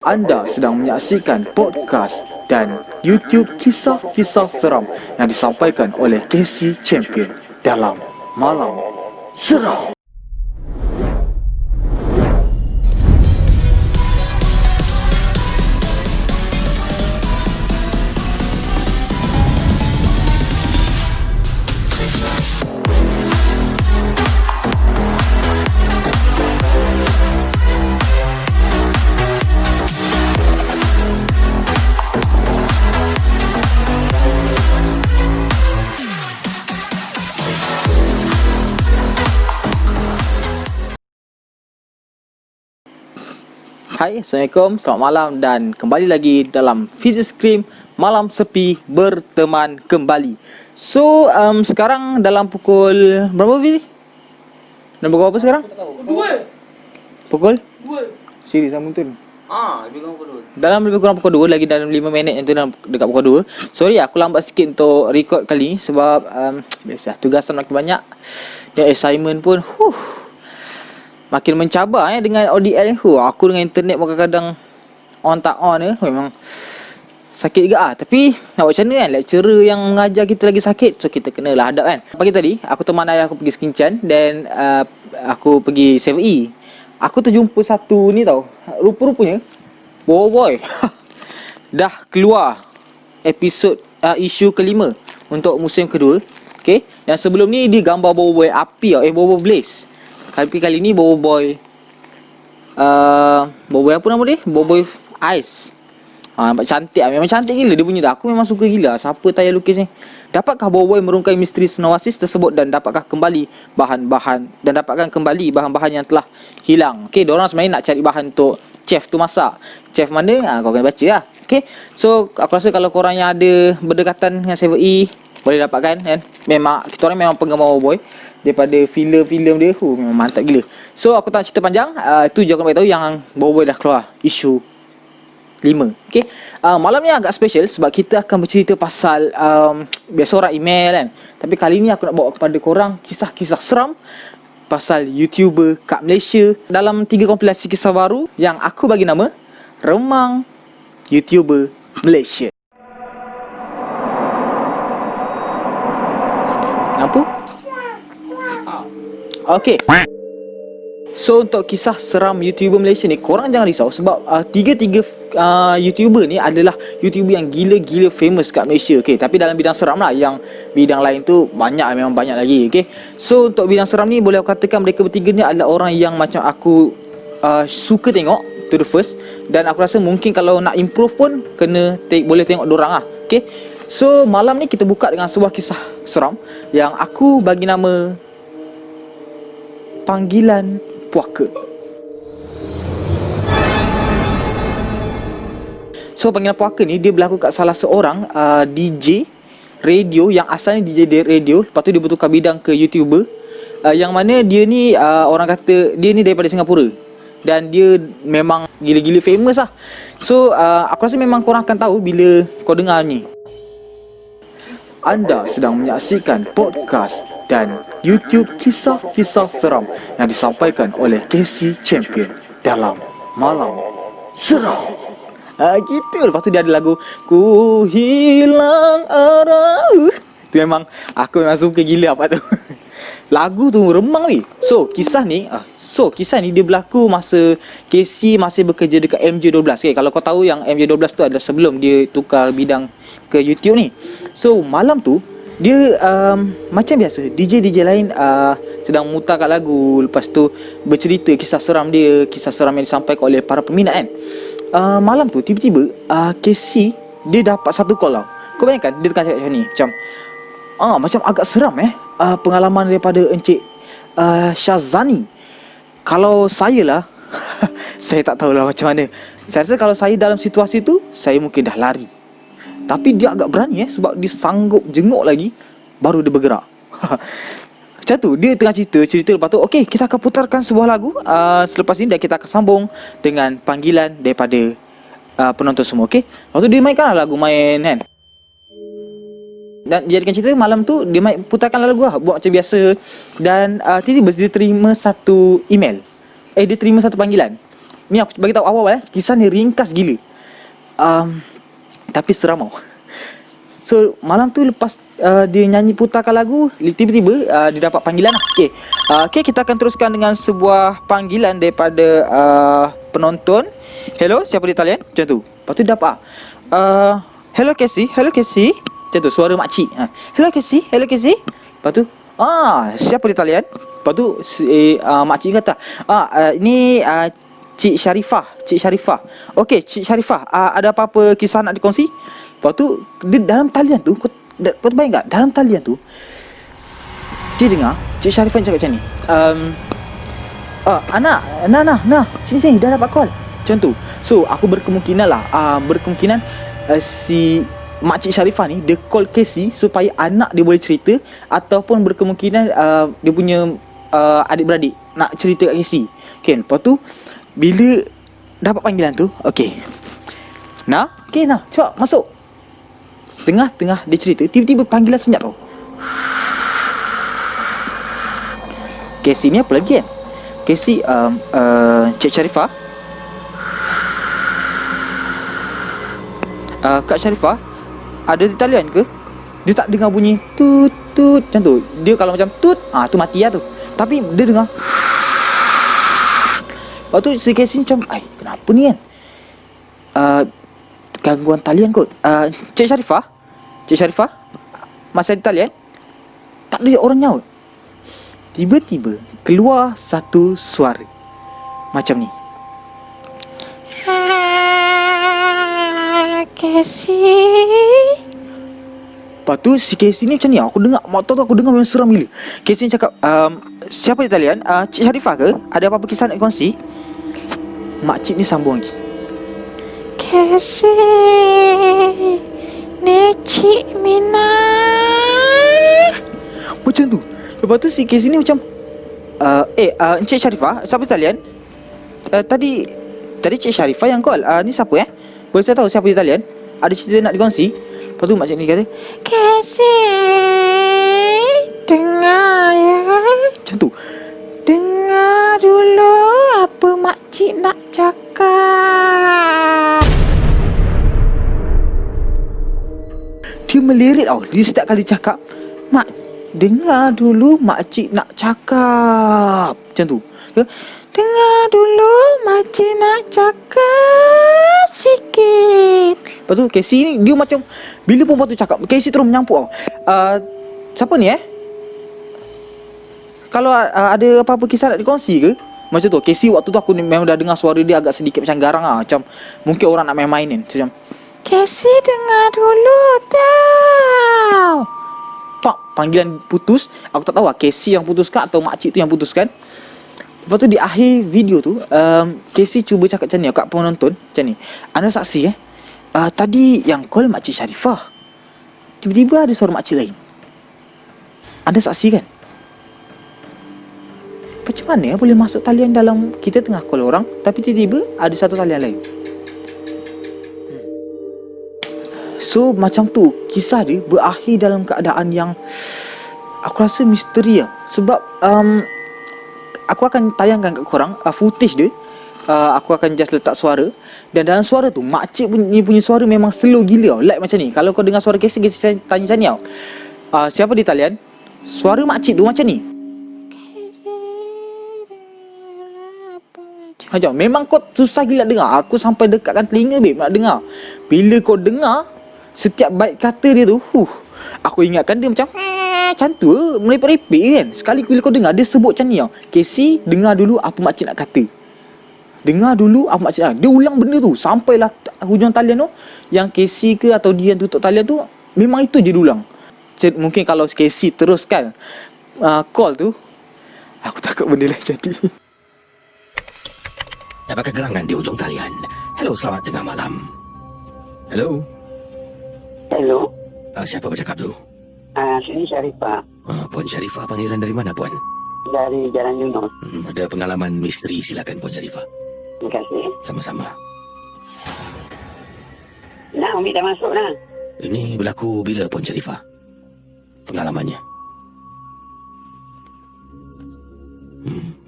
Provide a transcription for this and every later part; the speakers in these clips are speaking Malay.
Anda sedang menyaksikan podcast dan YouTube kisah-kisah seram yang disampaikan oleh Casey Champion dalam Malam Seram. Hai, Assalamualaikum, selamat malam dan kembali lagi dalam Fizi Scream Malam Sepi berteman kembali. So, sekarang dalam pukul berapa, Fizi? Dan pukul apa sekarang? Pukul 2. Siri, sambung tu. Lebih kurang pukul 2. Dalam lebih kurang pukul 2, lagi dalam 5 minit yang tu dalam dekat pukul 2. Sorry, aku lambat sikit untuk record kali ni sebab biasa tugasan makin banyak. Dan assignment pun makin mencabar dengan ODL ni. Aku dengan internet pun kadang-kadang on tak on memang sakit juga Tapi nak buat macam mana kan, lecturer yang mengajar kita lagi sakit, so kita kenalah hadap kan. Pagi tadi aku teman ayah aku pergi Skincan dan aku pergi 7E. Aku terjumpa satu ni tau, rupa-rupanya boy dah keluar episod isu kelima untuk musim kedua. Okay, yang sebelum ni dia gambar boy api boy blaze. Tapi kali ni boy apa nama dia? Boy ice. Nampak cantik memang cantik gila dia punya dah. Aku memang suka gila siapa tayar lukis ni. Dapatkah boy merungkai misteri Snowasis tersebut dan dapatkan kembali bahan-bahan yang telah hilang. Okey, diorang sebenarnya nak cari bahan untuk chef tu masak. Chef mana? Kau kena baca lah. Okey. So aku rasa kalau korang yang ada berdekatan dengan 7E boleh dapatkan kan. Memang kita orang memang penggemar boy. Daripada filem-filem dia memang mantap gila. So aku tak cerita panjang, itu je aku nak beritahu yang boy dah keluar isu 5. Okay, malam ni agak special sebab kita akan bercerita pasal biasa orang email kan. Tapi kali ni aku nak bawa kepada korang kisah-kisah seram pasal YouTuber kat Malaysia dalam 3 kompilasi kisah baru yang aku bagi nama Remang YouTuber Malaysia. Lampu? Okay. So untuk kisah seram YouTuber Malaysia ni, korang jangan risau sebab tiga-tiga YouTuber ni adalah YouTuber yang gila-gila famous kat Malaysia. Okay, tapi dalam bidang seram lah. Yang bidang lain tu memang banyak lagi. Okay, so untuk bidang seram ni boleh aku katakan mereka bertiga ni adalah orang yang macam aku suka tengok to the first. Dan aku rasa mungkin kalau nak improve pun boleh tengok dorang lah. Okay, so malam ni kita buka dengan sebuah kisah seram yang aku bagi nama Panggilan Puaka. So Panggilan Puaka ni dia berlaku kat salah seorang DJ radio yang asalnya DJ radio, lepas tu dia bertukar bidang ke YouTuber, yang mana dia ni orang kata dia ni daripada Singapura dan dia memang gila-gila famous lah. So aku rasa memang korang akan tahu bila kau dengar ni. Anda sedang menyaksikan podcast dan YouTube kisah-kisah seram yang disampaikan oleh Casey Champion dalam Malam Seram. Gitu. Lepas tu dia ada lagu Ku Hilang Arah. Tu memang aku memang suka gila apa tu. Lagu tu remang ni. So kisah ni dia berlaku masa Casey masih bekerja dekat MJ12. Okay, kalau kau tahu yang MJ12 tu adalah sebelum dia tukar bidang ke YouTube ni. So malam tu dia macam biasa DJ lain sedang memutarkan lagu, lepas tu bercerita kisah seram yang disampaikan oleh para peminat kan. Malam tu tiba-tiba Casey dia dapat satu call tau. Kau bayangkan dia tengah cakap macam ni, macam agak seram pengalaman daripada Encik Syazani. Kalau saya lah saya tak tahulah macam mana. Saya rasa kalau saya dalam situasi tu, saya mungkin dah lari. Tapi dia agak berani sebab dia sanggup jenguk lagi baru dia bergerak. Macam tu dia tengah cerita lepas tu okey, kita akan putarkan sebuah lagu selepas ini dan kita akan sambung dengan panggilan daripada penonton semua. Okey, lepas tu dia mainkan lagu main kan. Dan jadikan cerita malam tu dia putarkan lagu lah, buat macam biasa. Dan tiba-tiba dia terima satu email. Dia terima satu panggilan. Ni aku bagi tahu awal kisah ni ringkas gila. Tapi seram tau. So malam tu lepas dia nyanyi putarkan lagu, tiba-tiba dia dapat panggilan lah. Okay, kita akan teruskan dengan sebuah panggilan daripada penonton. Hello, siapa di talian? Macam tu. Lepas tu dia dapat hello Casey. Macam tu suara makcik. Hello Casey. Lepas tu siapa di talian? Lepas tu makcik kata ini Cik Sharifah. Okey, Cik Sharifah, ada apa-apa kisah nak dikongsi? Lepas tu dia dalam talian tu, kau terbayang tak? Dalam talian tu dia dengar Cik Sharifah cakap macam ni. Anak, sini dah dapat call. Macam tu. So aku berkemungkinan si Makcik Sharifah ni dia call Casey supaya anak dia boleh cerita, ataupun berkemungkinan dia punya adik-beradik nak cerita kat Casey. Okay, lepas tu bila dapat panggilan tu, Nah, cepat masuk. Tengah dia cerita, tiba-tiba panggilan senyap tau. Casey ni apa lagi kan? Casey, Cik Sharifah, Kak Sharifah ada di talian ke? Dia tak dengar bunyi tut macam tu. Dia kalau macam tut, tu mati lah tu. Tapi dia dengar. Lepas tu si Casey macam, kenapa ni kan? Gangguan talian kot. Cik Sharifah, masih ada talian? Tak ada orang nyaut. Tiba-tiba keluar satu suara macam ni. Casey. Lepas tu si Casey ni macam ni. Aku dengar, aku dengar memang seram gila. Casey ni cakap, siapa di talian? Cik Sharifah ke? Ada apa-apa kisah nak kongsi? Makcik ni sambung lagi. Casey, ni Cik Mina. Macam tu. Lepas tu si Casey ni macam, Encik Sharifah, siapa di talian? Tadi Cik Sharifah yang call. Ni siapa Boleh saya tahu siapa di talian? Ada cerita nak dikongsi? Lepas tu makcik ni kata, Casey, dengar ya. Macam tu. Dengar dulu apa makcik nak cakap. Dia melirik tau. Dia setiap kali cakap, Mak, dengar dulu makcik nak cakap. Macam tu. Dengar dulu makcik nak cakap sikit. Lepas tu Casey ni dia macam, bila perempuan tu cakap, Casey terus menyampuk tau. Siapa ni Kalau ada apa-apa kisah nak dikongsi ke? Macam tu. Casey waktu tu aku memang dah dengar suara dia agak sedikit macam garang macam mungkin orang nak main-mainin. Macam, Casey dengar dulu tau. Pak, panggilan putus. Aku tak tahu Casey yang putuskan atau makcik tu yang putuskan. Lepas tu di akhir video tu, Casey cuba cakap macam ni kat penonton, macam ni. Anda saksi tadi yang call Makcik Sharifah, tiba-tiba ada suara makcik lain. Anda saksi kan? Macam mana boleh masuk talian dalam kita tengah call orang, tapi tiba-tiba ada satu talian lain. So macam tu kisah dia berakhir dalam keadaan yang aku rasa misteri lah. Sebab aku akan tayangkan kat korang footage dia. Aku akan just letak suara. Dan dalam suara tu makcik punya suara memang slow gila tau. Like macam ni. Kalau kau dengar suara Casey tanya macam ni tau. Siapa di talian? Suara makcik tu macam ni. Macam memang kau susah gila dengar. Aku sampai dekatkan telinga babe nak dengar. Bila kau dengar setiap baik kata dia tu, aku ingatkan dia macam macam tu merepek-repek kan. Sekali bila kau dengar dia sebut macam ni tau. Casey, dengar dulu apa makcik nak kata. Dengar dulu apa makcik nak. Dia ulang benda tu sampailah hujung talian tu. Yang Casey ke atau dia yang tutup talian tu, memang itu je dia ulang. Mungkin kalau Casey teruskan call tu, aku takut benda lain jadi. Dapat kegerangan di ujung talian. Hello, selamat tengah malam. Hello. Hello. Siapa bercakap tu? Sini Sharifah. Puan Sharifah, panggilan dari mana, Puan? Dari Jalan Yunus. Ada pengalaman misteri, silakan Puan Sharifah. Terima kasih. Sama-sama. Nah, Umi dah masuk lah. Ini berlaku bila, Puan Sharifah? Pengalamannya.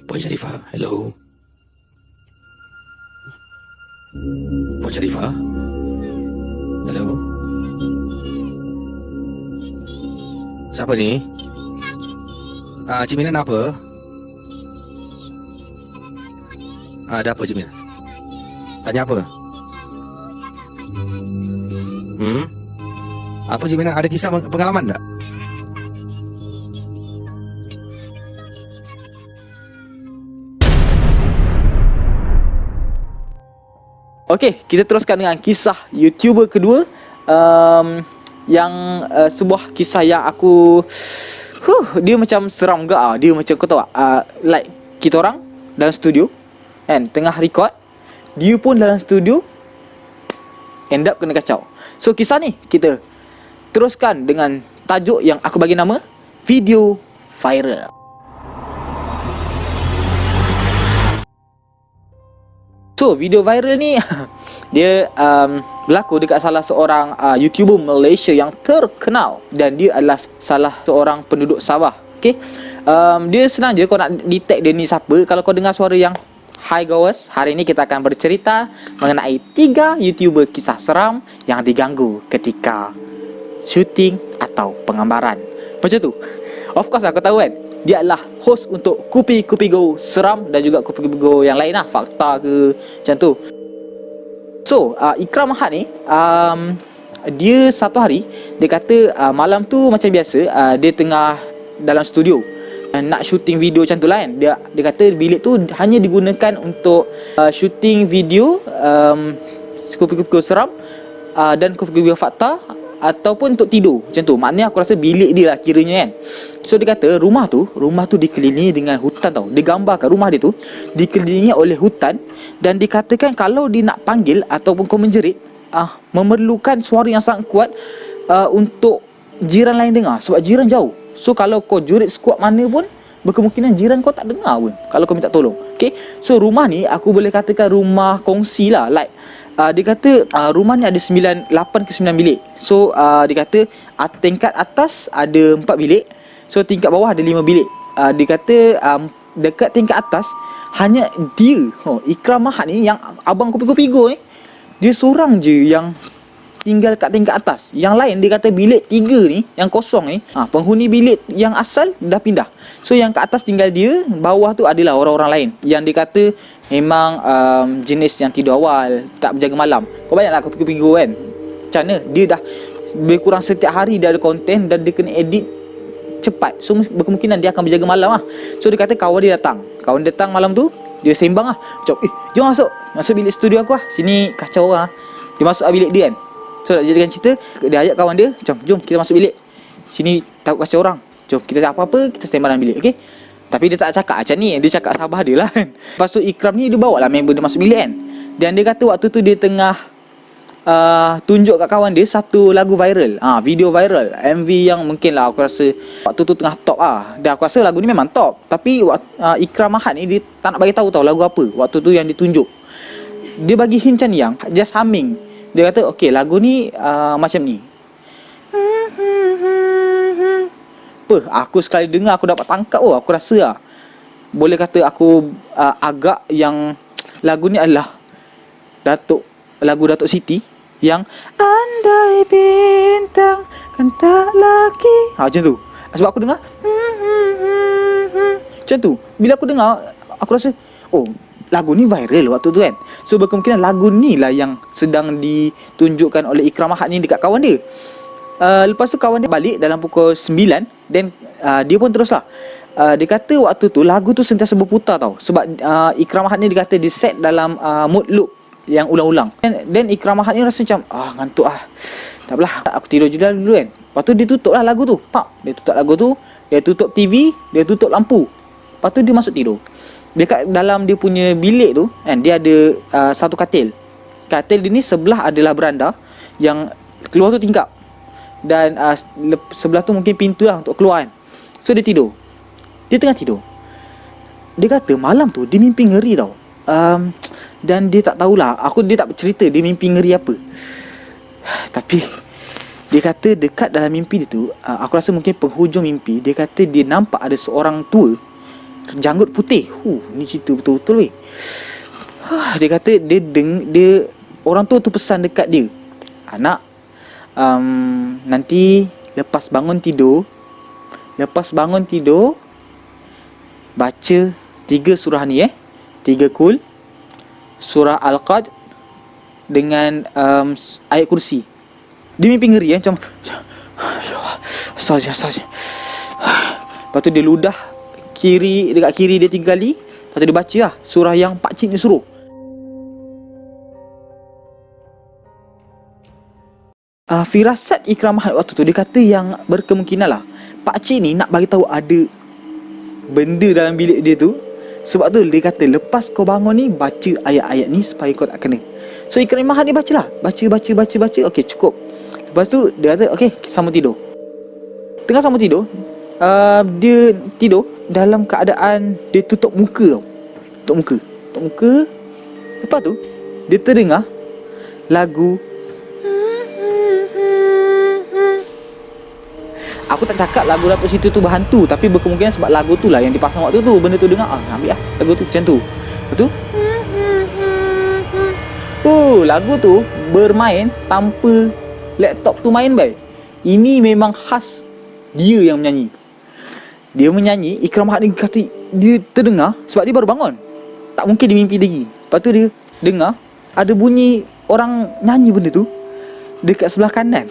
Puan Sharifah, hello. Puan Sharifah? Hello? Siapa ni? Cik Mina nak apa? Ada apa Cik Mina? Tanya apa? Apa Cik Mina, ada kisah pengalaman tak? Okey, kita teruskan dengan kisah YouTuber kedua. Yang sebuah kisah yang aku dia macam seram juga ah. Dia macam kau tahu like kita orang dalam studio kan, tengah record, dia pun dalam studio end up kena kacau. So kisah ni kita teruskan dengan tajuk yang aku bagi nama video viral. So video viral ni dia berlaku dekat salah seorang YouTuber Malaysia yang terkenal, dan dia adalah salah seorang penduduk Sabah. Okay, dia senang je kau nak detect dia ni siapa. Kalau kau dengar suara yang hi guys, hari ni kita akan bercerita mengenai 3 YouTuber kisah seram yang diganggu ketika syuting atau penggambaran. Macam tu. Of course aku tahu kan, dia adalah host untuk Kupi-Kupi Go Seram dan juga Kupi-Kupi Go yang lain lah, fakta ke macam tu. So Ikram Ahad ni dia satu hari dia kata malam tu macam biasa dia tengah dalam studio nak shooting video macam tu lah kan. Dia kata bilik tu hanya digunakan untuk shooting video Kupi-Kupi Go Seram dan Kupi-Kupi Go Fakta, ataupun untuk tidur macam tu. Maknanya aku rasa bilik dia lah kiranya kan. So dia kata rumah tu dikelilingi dengan hutan tau. Dia gambarkan rumah dia tu dikelilingi oleh hutan, dan dikatakan kalau dia nak panggil ataupun kau menjerit memerlukan suara yang sangat kuat untuk jiran lain dengar, sebab jiran jauh. So kalau kau jerit sekuat mana pun berkemungkinan jiran kau tak dengar pun kalau kau minta tolong. Okay, so rumah ni aku boleh katakan rumah kongsi lah. Like dia kata rumah ni ada 8 ke 9 bilik. So dia kata tingkat atas ada 4 bilik, so tingkat bawah ada 5 bilik. Dia kata dekat tingkat atas hanya dia, Ikram Ahad ni, yang abang Kupi-Kupi Go ni, dia seorang je yang tinggal kat tingkat atas. Yang lain dia kata bilik 3 ni yang kosong ni, penghuni bilik yang asal dah pindah. So yang kat atas tinggal dia, bawah tu adalah orang-orang lain yang dia kata memang jenis yang tidur awal, tak berjaga malam. Kau bayanglah Kupi-Kupi Go kan, macam mana dia dah lebih kurang setiap hari dia ada konten dan dia kena edit cepat. So berkemungkinan dia akan berjaga malam lah. So dia kata kawan dia datang malam tu, dia sembang lah macam jom masuk bilik studio aku lah, sini kacau lah. Dia masuk bilik dia kan. So nak jadikan cerita, dia ajak kawan dia macam jom kita masuk bilik, sini takut kacau orang, jom kita tak apa-apa, kita sembang dalam bilik. Okay, tapi dia tak cakap macam ni, dia cakap sabar dia lah kan. Lepas tu Ikram ni dia bawa lah member dia masuk bilik kan. Dan dia kata waktu tu dia tengah tunjuk kat kawan dia satu lagu viral, video viral, MV yang mungkin lah aku rasa waktu tu tengah top lah. Dan aku rasa lagu ni memang top, tapi Ikram Ahad ni dia tak nak bagi tahu tau lagu apa waktu tu yang ditunjuk. Dia bagi hint macam ni, yang just humming. Dia kata okay lagu ni macam ni. Aku sekali dengar aku dapat tangkap. Aku rasa lah, boleh kata aku agak yang lagu ni adalah lagu Datuk Siti yang andai bintang kan tak lagi, macam tu. Sebab aku dengar macam tu. Bila aku dengar, aku rasa lagu ni viral waktu tu kan. So berkemungkinan lagu ni lah yang sedang ditunjukkan oleh Ikram Ahad ni dekat kawan dia. Lepas tu kawan dia balik dalam pukul 9, dan dia pun teruslah. Dia kata waktu tu lagu tu sentiasa berputar tau. Sebab Ikram Ahad ni dia kata dia set dalam mood loop yang ulang-ulang. Dan Ikram Ahad ni rasa macam ngantuk tak apalah, aku tidur je dulu kan. Lepas tu dia tutup lah lagu tu. Dia tutup lagu tu, dia tutup TV, dia tutup lampu. Lepas tu dia masuk tidur. Dekat dalam dia punya bilik tu kan, dia ada satu katil. Katil dia ni sebelah adalah beranda, yang keluar tu tingkap, dan sebelah tu mungkin pintu lah untuk keluar kan. So dia tidur. Dia tengah tidur, dia kata malam tu dia mimpi ngeri tau. Dan dia tak tahulah, dia tak bercerita dia mimpi ngeri apa. Tapi dia kata dekat dalam mimpi dia tu, aku rasa mungkin penghujung mimpi, dia kata dia nampak ada seorang tua janggut putih. Ni cerita betul-betul weh. Dia kata dia orang tu pesan dekat dia, anak, nanti lepas bangun tidur baca 3 surah ni 3 kul, surah Al-Qad dengan ayat kursi. Dia mimpi ngeri macam Astagfirullah. Lepas tu dia ludah dekat kiri dia 3 kali. Lepas tu dia baca surah yang pakcik ni suruh. Firasat Ikram Mahat waktu tu, dia kata yang berkemungkinan lah pakcik ni nak bagi tahu ada benda dalam bilik dia tu. Sebab tu dia kata lepas kau bangun ni baca ayat-ayat ni supaya kau tak kena. So Ikram Mahat ni baca. Okey, cukup. Lepas tu dia kata okey, sambung tidur. Tengah sambung tidur, dia tidur dalam keadaan dia tutup muka tau. Tutup muka. Lepas tu dia terdengar lagu. Aku tak cakap lagu Datuk Situ tu berhantu, tapi berkemungkinan sebab lagu tu lah yang dipasang waktu tu. Benda tu dengar, ambil lagu tu macam tu. Lepas tu lagu tu bermain tanpa laptop tu main baik. Ini memang khas dia yang menyanyi. Dia menyanyi, Ikram Mahat ni kata dia terdengar sebab dia baru bangun. Tak mungkin dia mimpi lagi. Lepas tu dia dengar ada bunyi orang nyanyi benda tu dekat sebelah kanan.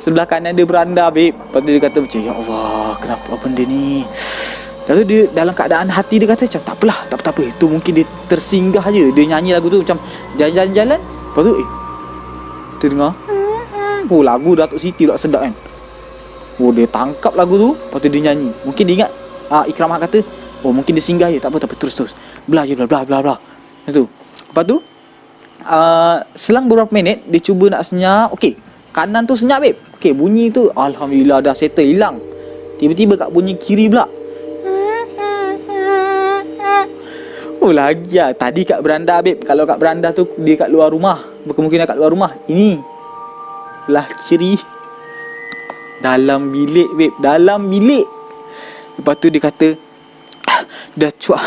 Sebelah kanan dia beranda, babe. Lepas tu dia kata macam, ya Allah, kenapa benda ni? Lepas tu dia dalam keadaan hati dia kata macam, tak apalah, tak apa. Itu mungkin dia tersinggah je. Dia nyanyi lagu tu macam jalan-jalan. Lepas tu dia dengar lagu Datuk Siti tak sedap kan. Dia tangkap lagu tu. Lepas tu dia nyanyi. Mungkin dia ingat Ikram Mahat kata, mungkin dia singgah je. Tak apa, terus blah je, blah. Itu. Lepas tu selang beberapa minit dia cuba nak senyap. Okey, kanan tu senyap, babe. Okey, bunyi tu alhamdulillah dah settle, hilang. Tiba-tiba kat bunyi kiri pula. Lagi tadi kat beranda, babe. Kalau kat beranda tu dia kat luar rumah, berkemungkinan kat luar rumah. Ini lah kiri dalam bilik, babe. Dalam bilik. Lepas tu dia kata, dah cuak,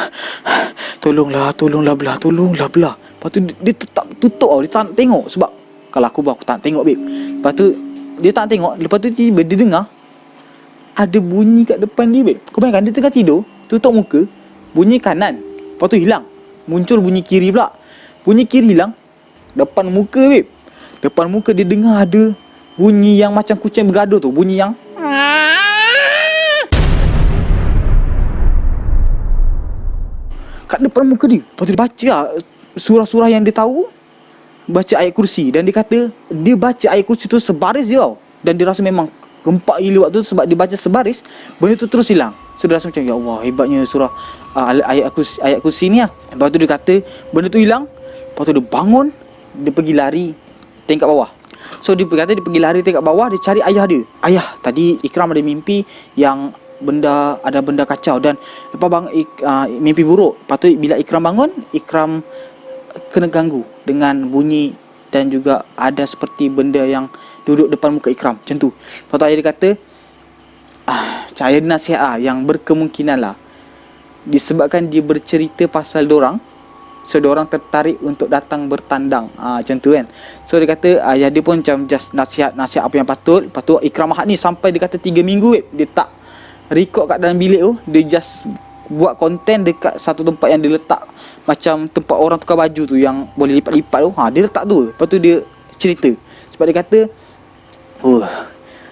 tolonglah belah. Lepas tu dia tetap tutup tau. Dia tak nak tengok. Sebab kalau aku tak nak tengok, babe. Lepas tu dia tak nak tengok. Lepas tu tiba dia dengar ada bunyi kat depan dia, babe. Kau bayangkan dia tengah tidur, tutup muka, bunyi kanan. Lepas tu hilang. Muncul bunyi kiri pula. Bunyi kiri hilang. Depan muka, babe. Depan muka dia dengar ada bunyi yang macam kucing bergaduh tu. Bunyi yang kat depan muka dia. Lepas tu dia baca surah-surah yang dia tahu. Baca ayat kursi. Dan dia kata dia baca ayat kursi tu sebaris je tau. Dan dia rasa memang gempak gila waktu tu. Sebab dia baca sebaris, benda tu terus hilang. So dia rasa macam, ya Allah, hebatnya surah ayat kursi ni lah. Lepas tu dia kata benda tu hilang. Lepas tu dia bangun, dia pergi lari tingkat bawah. So dia kata dia pergi lari tingkat bawah, dia cari ayah dia. Ayah, tadi Ikram ada mimpi yang ada benda kacau. Dan lepas mimpi buruk. Lepas tu bila Ikram bangun, Ikram kena ganggu dengan bunyi dan juga ada seperti benda yang duduk depan muka Ikram macam tu. Lepas tu ayah dia kata, saya nasihat yang berkemungkinan lah disebabkan dia bercerita pasal dorang, so dorang tertarik untuk datang bertandang, macam tu kan. So dia kata ayah dia pun macam just nasihat apa yang patut. Lepas tu Ikram Mahat ni sampai dia kata 3 minggu, babe, dia tak record kat dalam bilik tu. Dia just buat konten dekat satu tempat yang dia letak macam tempat orang tukar baju tu yang boleh lipat-lipat tu. Dia letak tu. Lepas tu dia cerita. Sebab dia kata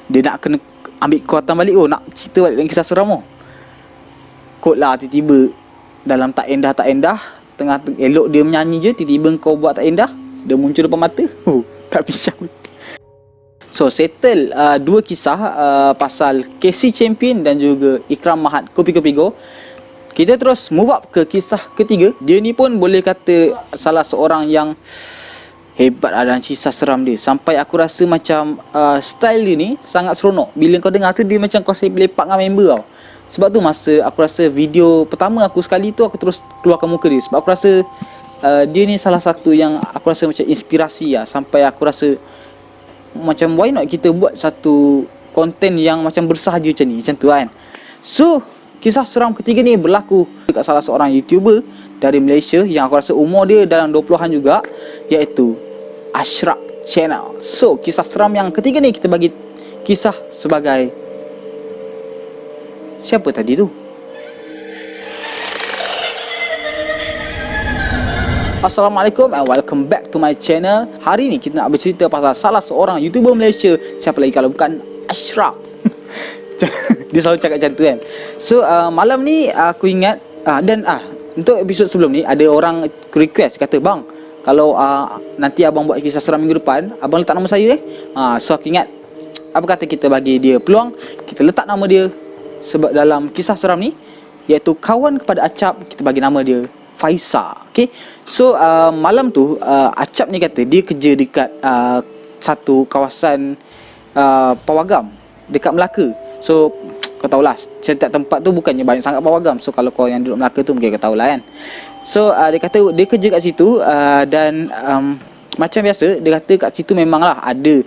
dia nak kena ambil kekuatan balik, nak cerita balik dengan kisah seram tu. Kot lah tiba-tiba dalam tak endah tengah elok dia menyanyi je, tiba-tiba kau buat tak endah, dia muncul depan mata. Tak pisau. So settle 2 kisah pasal KC Champion dan juga Ikram Mahat Kopi-Kopi Go. Kita terus move up ke kisah ketiga. Dia ni pun boleh kata salah seorang yang hebat dalam kisah seram dia. Sampai aku rasa macam style dia ni sangat seronok. Bila kau dengar tu dia macam kau lepak dengan member tau. Sebab tu masa aku rasa video pertama aku sekali tu, aku terus keluarkan muka dia. Sebab aku rasa dia ni salah satu yang aku rasa macam inspirasi lah. Sampai aku rasa macam why not kita buat satu konten yang macam bersahaja macam ni, macam tu kan. So kisah seram ketiga ni berlaku dekat salah seorang YouTuber dari Malaysia yang aku rasa umur dia dalam 20-an juga, iaitu Ashraf Channel. So, kisah seram yang ketiga ni kita bagi kisah sebagai siapa tadi tu? Assalamualaikum and welcome back to my channel. Hari ni kita nak bercerita pasal salah seorang YouTuber Malaysia. Siapa lagi kalau bukan Ashraf. Dia selalu cakap macam tu kan. So malam ni aku ingat untuk episod sebelum ni ada orang request kata, "Bang, kalau nanti abang buat kisah seram minggu depan, abang letak nama saya so aku ingat, apa kata kita bagi dia peluang, kita letak nama dia sebab dalam kisah seram ni, iaitu kawan kepada Acap, kita bagi nama dia Faisal. Okay. So malam tu Acap ni kata dia kerja dekat satu kawasan pawagam dekat Melaka. So kau tahulah, setiap tempat tu bukannya banyak sangat pawagam. So kalau kau yang duduk Melaka tu mungkin kau tahulah kan. So dia kata dia kerja kat situ dan macam biasa dia kata kat situ memanglah ada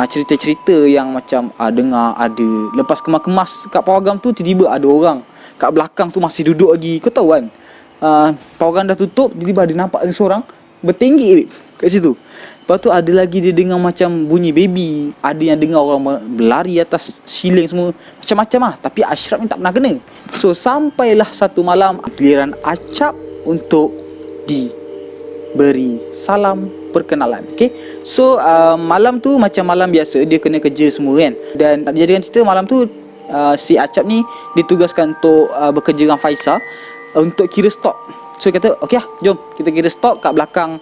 cerita-cerita yang macam dengar ada lepas kemas-kemas kat pawagam tu, tiba-tiba ada orang kat belakang tu masih duduk lagi. Kau tahu kan, pawagam dah tutup, tiba-tiba dia nampak ada seorang bertinggi kat situ. Lepas tu ada lagi dia dengar macam bunyi baby, ada yang dengar orang berlari atas siling semua, macam-macam lah. Tapi Ashraf ni tak pernah kena. So sampailah satu malam giliran Acap untuk diberi salam perkenalan. Okay. So malam tu macam malam biasa, dia kena kerja semua kan. Dan tak dijadikan cerita, malam tu si Acap ni ditugaskan untuk bekerja dengan Faisal untuk kira stok. So kata, okey lah, jom kita kira stok kat belakang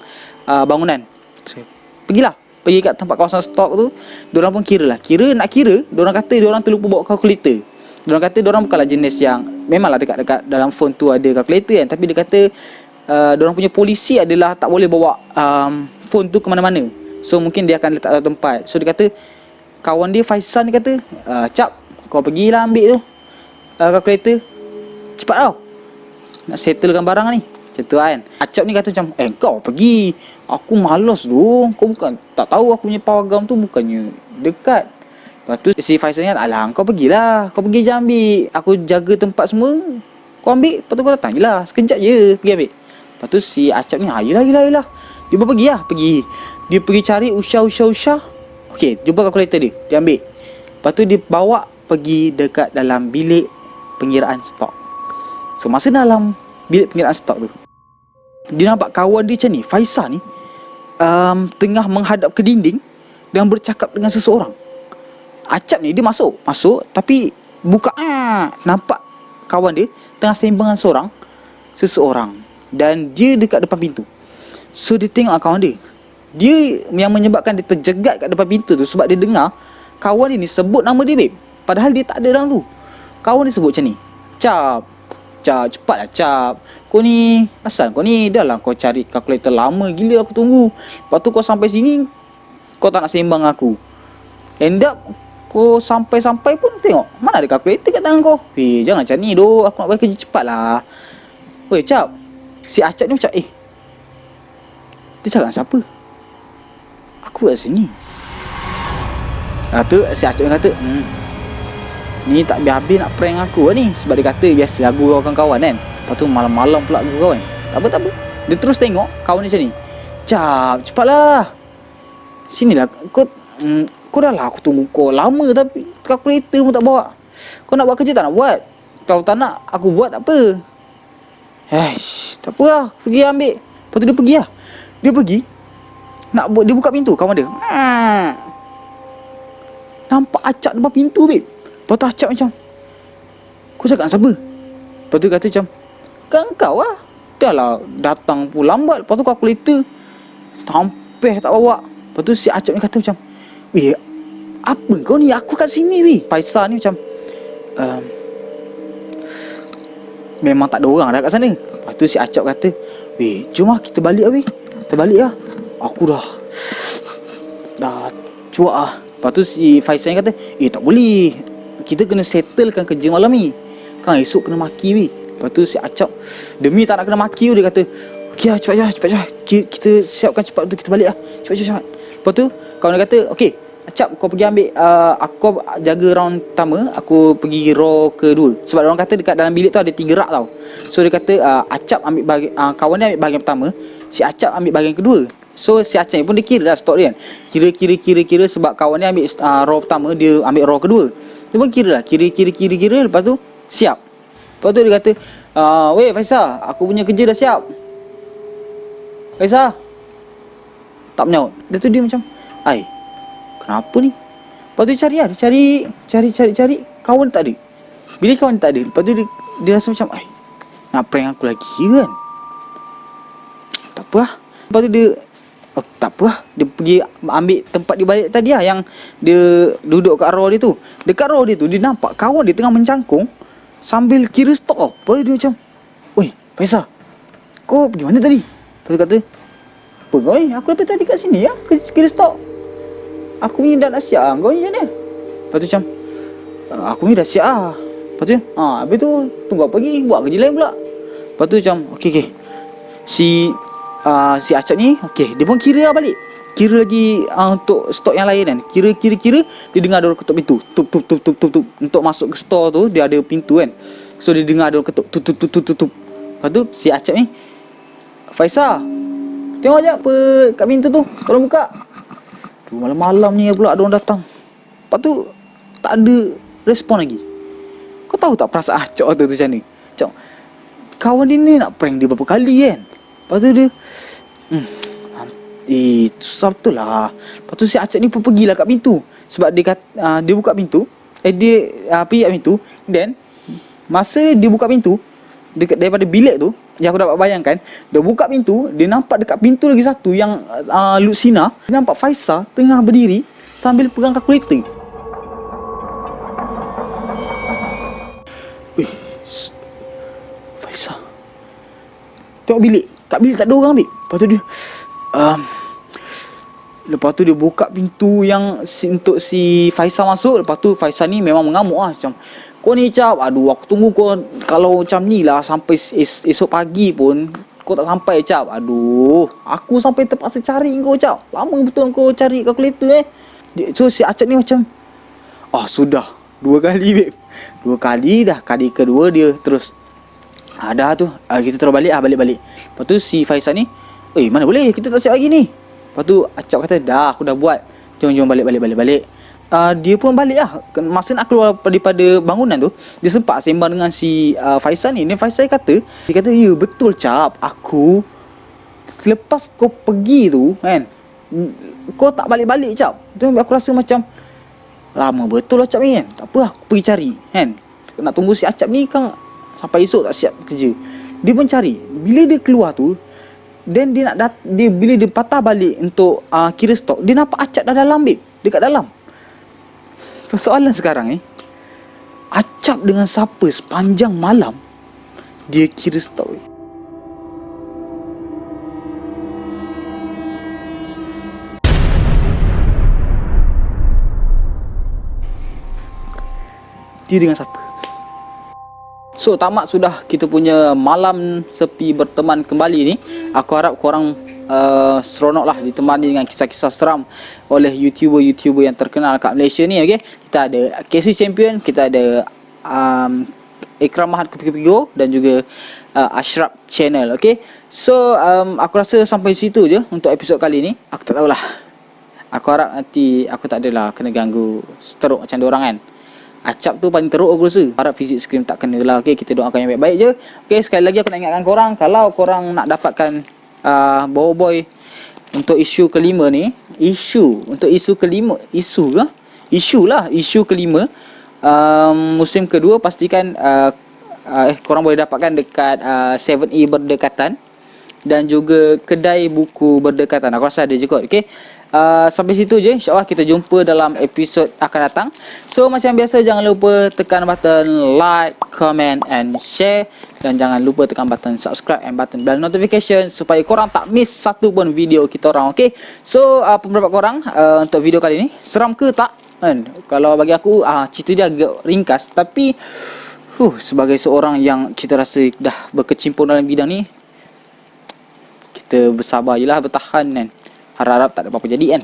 bangunan. So, pergi kat tempat kawasan stok tu. Diorang pun kira, diorang kata diorang terlupa bawa kalkulator. Diorang kata diorang bukanlah jenis yang, memanglah dekat dalam phone tu ada kalkulator kan, tapi dia kata diorang punya polisi adalah tak boleh bawa phone tu ke mana-mana. So mungkin dia akan letak satu tempat. So dia kata, kawan dia Faisal ni kata, Cap, kau pergilah ambil tu kalkulator, cepat tau, nak settlekan barang ni. Macam tu kan. Acap ni kata macam, kau pergi, aku malas tu. Kau bukan tak tahu aku punya pawagam tu bukannya dekat. Lepas tu si Faisal ni kata, alah kau pergilah, kau pergi je ambil, aku jaga tempat semua, kau ambil, lepas tu kau datang je lah, sekejap je pergi ambil. Lepas tu si Acap ni, yelah dia pun pergi. Dia pergi cari usah. Okey, jumpa kalkulator dia ambil. Lepas tu dia bawa pergi dekat dalam bilik pengiraan stok. So masa dalam bilik pengiraan stok tu, dia nampak kawan dia macam ni, Faisal ni tengah menghadap ke dinding dan bercakap dengan seseorang. Acap ni dia masuk tapi buka, nampak kawan dia tengah sembang dengan seseorang dan dia dekat depan pintu. So dia tengok kawan dia yang menyebabkan dia terjegat kat depan pintu tu, sebab dia dengar kawan dia ni sebut nama dia, babe. Padahal dia tak ada dalam tu. Kawan dia sebut macam ni, Cap, cepatlah Cap, kau ni, asal kau ni, dah lah kau cari kalkulator lama gila aku tunggu. Lepas tu kau sampai sini, kau tak nak sembang aku. End up kau sampai pun tengok mana ada kalkulator kat tangan kau. Jangan macam ni doh, aku nak balik kerja cepat lah. Weh Cap. Si Acap ni macam, dia cakap siapa? Aku kat sini. Tu si Acap ni kata, ni tak habis-habis nak prank aku lah ni. Sebab dia kata biasa lagu kawan-kawan kan. Lepas tu malam-malam pula lagu kawan. Tak apa. Dia terus tengok kawan dia macam ni. Cap, cepatlah, sinilah kau dah lah, aku tunggu kau lama tapi kalkulator pun tak bawa. Kau nak buat kerja tak nak buat? Kalau tak nak aku buat tak apa. Tak apa lah, pergi ambil. Lepas tu dia pergi lah. Dia pergi dia buka pintu, kawan dia nampak Acap depan pintu, babe. Lepas tu Acap macam, kau cakap dengan siapa? Lepas tu kata macam, kan kau lah, dah lah datang pun lambat. Lepas tu kalkulator hampir tak bawa. Lepas tu si Acap ni kata macam, weh, apa kau ni, aku kat sini weh. Faisal ni macam, memang tak ada orang dah kat sana. Lepas tu si Acap kata, weh, jom lah kita balik lah weh. Kita balik lah, aku dah cuak lah. Lepas tu si Faisal ni kata, tak boleh, kita kena settlekan kerja malam ni, kan esok kena maki weh. Lepas tu si Acap, demi tak nak kena maki, dia kata, okey lah, cepat. Kita siapkan cepat untuk kita balik lah, cepat. Lepas tu kawan dia kata, okey Acap kau pergi ambil aku jaga round pertama, aku pergi row kedua. Sebab orang kata dekat dalam bilik tu ada 3 rak tau. So dia kata Acap ambil kawan dia ambil bahagian pertama, si Acap ambil bahagian kedua. So si Acap ni pun dia kira dah stok dia kan. Kira sebab kawan dia ambil row pertama, dia ambil row kedua. Dia pun kira lah, kira. Lepas tu siap. Lepas tu dia kata, weh Faisal, aku punya kerja dah siap. Faisal tak menyaut. Dia tu dia macam, ai, kenapa ni? Lepas tu dia cari. Kawan tak ada. Bila kawan tak ada, lepas tu dia rasa macam, ai, nak prank aku lagi kan? Tak apa lah. Lepas tu dia, tak apa lah. Dia pergi ambil tempat dia balik tadi lah, yang dia duduk kat row dia tu. Dekat row dia tu, dia nampak kawan dia tengah mencangkung sambil kira stok tau. Lepas tu dia macam, oi Faisal, kau pergi mana tadi? Lepas tu kata, apa kau ni? Aku lepas tadi kat sini lah, kira stok. Aku ni dah nak siap lah, kau ni macam mana? Lepas tu macam, aku ni dah siap lah. Lepas tu, habis tu tunggu apa lagi, buat kerja lain pula. Lepas tu macam, okey Si Acap ni, okey, dia pun kira lah balik. Kira lagi untuk stok yang lain kan. Kira. Dia dengar ada orang ketuk pintu. Tup. Untuk masuk ke store tu, dia ada pintu kan. So dia dengar ada orang ketuk. Tup. Lepas tu si Acap ni, Faisal, tengok je apa kat pintu tu, tolong buka. Malam-malam ni pula ada orang datang. Lepas tu tak ada respon lagi. Kau tahu tak perasaan Acap tu macam ni? Acap, kawan dia ni nak prank dia berapa kali kan. Lepas tu dia susah betul lah. Lepas tu si Acap ni pun pergilah kat pintu. Sebab dia kata, dia buka pintu, dia pergi kat pintu. Then masa dia buka pintu daripada bilik tu, yang aku dapat bayangkan, dia buka pintu, dia nampak dekat pintu lagi satu yang Lucina, dia nampak Faisal tengah berdiri sambil pegang kalkulator. Faisal tengok bilik. Kat bilik tak ada orang ambil. Lepas tu dia lepas tu dia buka pintu yang untuk si Faisal masuk. Lepas tu Faisal ni memang mengamuk lah, macam, kau ni Cap, aduh aku tunggu kau kalau macam ni lah sampai esok pagi pun kau tak sampai Cap. Aduh, aku sampai terpaksa cari kau Cap. Lama betul kau cari kalkulator So si Acap ni macam, sudah 2 kali babe. 2 kali dah. Kali kedua dia terus, dah tu, kita terus balik balik. Lepas tu si Faisal ni, mana boleh, kita tak siap lagi ni. Lepas tu Acap kata, dah aku dah buat, jom balik. Dia pun balik lah. Masa nak keluar daripada bangunan tu, dia sempat sembang dengan si Faisal ni. Dan Faisal kata, ya betul Cap, aku selepas kau pergi tu kan, kau tak balik-balik Cap. Tu aku rasa macam lama betul Acap ni kan. Tak apa, aku pergi cari kan. Nak tunggu si Acap ni kan sampai esok tak siap kerja. Dia pun cari. Bila dia keluar tu, then dia nak bila dia patah balik untuk kira stok, dia nampak Acap dah dalam babe, dekat dalam. Persoalan sekarang Acap dengan siapa sepanjang malam dia kira stok? Dia dengan siapa? So tamat sudah kita punya malam sepi berteman kembali ni. Aku harap korang seronok lah ditemani dengan kisah-kisah seram oleh YouTuber yang terkenal kat Malaysia ni. Okay, kita ada KC Champion, kita ada Ikram Mahat Kepigo dan juga Ashraf Channel. Okay, so aku rasa sampai situ je untuk episod kali ni. Aku tak tahulah, aku harap nanti aku tak adalah kena ganggu stroke macam diorang kan. Acap tu paling teruk aku rasa. Harap fizik skrim tak kena lah. Okay, kita doakan yang baik-baik je. Okay, sekali lagi aku nak ingatkan korang, kalau korang nak dapatkan Boboiboy untuk isu kelima ni, isu kelima musim kedua, pastikan korang boleh dapatkan dekat 7E berdekatan dan juga kedai buku berdekatan. Aku rasa ada je kot. Okay, sampai situ je. InsyaAllah kita jumpa dalam episod akan datang. So macam biasa, jangan lupa tekan button like, comment and share. Dan jangan lupa tekan button subscribe and button bell notification supaya korang tak miss satu pun video kita orang. Okay, so pendapat korang untuk video kali ni, seram ke tak kan? Kalau bagi aku cerita dia agak ringkas, tapi sebagai seorang yang kita rasa dah berkecimpung dalam bidang ni, kita bersabar je lah, bertahan kan. Harap-harap tak ada apa-apa jadi kan.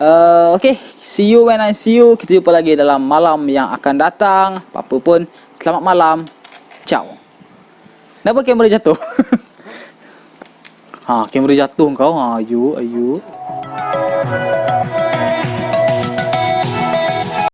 Okay, see you when I see you. Kita jumpa lagi dalam malam yang akan datang. Apa pun, selamat malam. Ciao. Kenapa kamera jatuh? Ha, kamera jatuh kau. Ha, ayu.